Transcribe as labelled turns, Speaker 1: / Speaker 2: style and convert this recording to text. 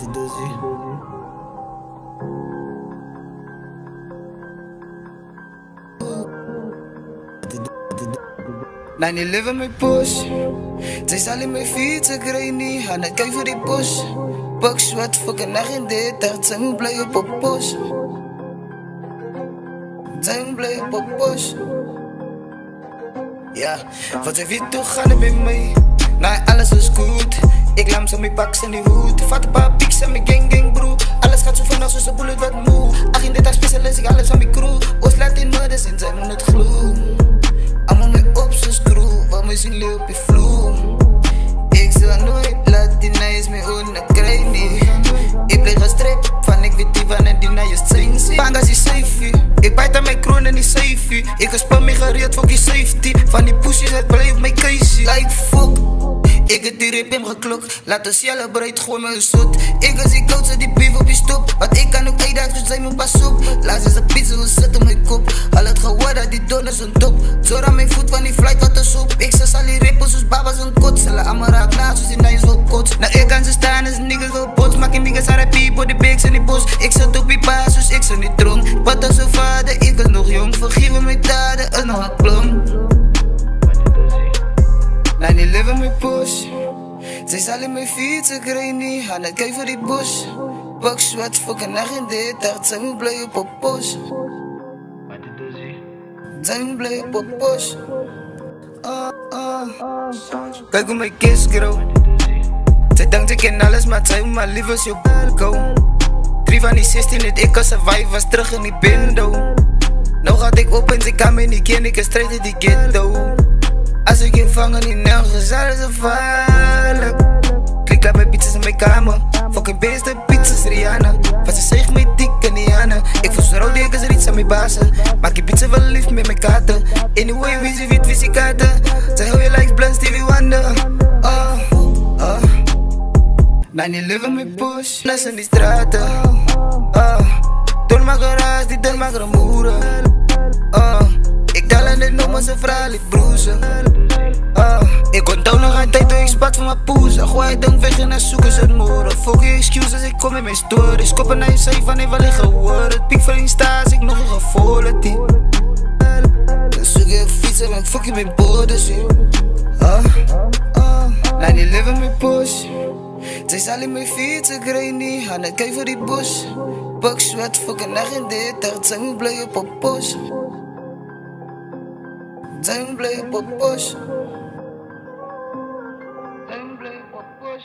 Speaker 1: 9/11 my push. Zij zal in mijn fietsen krijgen niet. Aan het kijken voor die push. Pak zwart fucking nacht in dit. Dacht zij moet blij op een push. Zij moet blij op een push. Ja, wat zij weet toch gaan met mij. Nou, alles is goed. Ik laat ze mijn paks en die hoed. Vat een paar pieks en mijn gang bro. Alles gaat zo vanaf zoals een bullet wat moe. Ach in dit dag specialist, ik alles van mijn crew. Oost laat in moeders en zij moet het gloe. Allemaal mee op zo'n screw, wat moet zien op je vloer. Ik zal nooit laten die nice me onderkrijgen. Ik blijf gestript van ik weet die van en die naar je zijn. Pangas is safe, ik bijt aan mijn kroon en die safe. Ik gespan me gereed voor die safety. Van die pussies het blij op mijn case. Like fuck. Ik heb die rip hem geklokt, laten celebrate, gooi me zoet. Ik als ik koud, zet die beef op je stop. Want ik kan ook uitdagen, dus zijn me pas op. Laat ze pizza, we zetten mijn kop. Al het geworden, die donners een top. Zor aan mijn voet van die flight, wat een soep. Ik zes al die rippels, zoals babas een kot. Zullen allemaal raak na, zoals die nice wel kots. Nou ik kan ze staan, is niggas wel bots. Maak je niggas RIP, voor die bigs in die bos. Ik zat op die baas, dus ik zat niet dronk. Wat als een vader, ik was nog jong. Vergeef me mijn daden, is nog een klom. 9/11 mijn push. Zij zal in mijn fietsen krijgen niet. Aan het kijken voor die bush. Pak zwart fucking nacht in dit. Dacht zij moet blij op een push. Zij moet blij op een push. Kijk hoe mijn kids grow. Zij denkt ik ken alles, maar zij moet maar liever als je go. 3 van die 16 het ik als survive was terug in die bindo. Nou gaat ik op en ze kan me niet kennen, ik kan strijd in die ghetto. Als ik je vangen in nergens, alles is gevaarlijk. Klik laat mijn pizzas in mijn kamer. Fucking beste pizzas Rihanna. Van ze zegt me dik en Diana. Ik voel zo'n rode, ik is er iets aan mijn bazen. Maak je pizza wel lief met mijn kaarten. Anyway, wie ze weet, wie ze kaarten. Zij hou je likes, blend Stevie Wonder. 9/11 mijn push. Les in die straten. Door mijn garage, die door mijn moeder. Ik dal aan dit nog maar zijn vrouw liet broezen. Ik onthoud nog een tijd toen ik spat van mijn poes. Gooi het dan weg en dan zoeken ze het moeder. Fuck je excuses, ik kom met mijn stories. Koppen naar je safe van even liggen worden. Piek van Insta als ik nog een gevoel die. Dan zoek je fietsen en fuck je mijn borders. 9/11 mijn push. Zij zal in mijn fietsen krijgen niet. Aan het kijken voor die bush. Pak zwart fucking nacht in dit. Dacht zij moet blij op een push. Zij moet blij op een push. Zij moet blij op een push.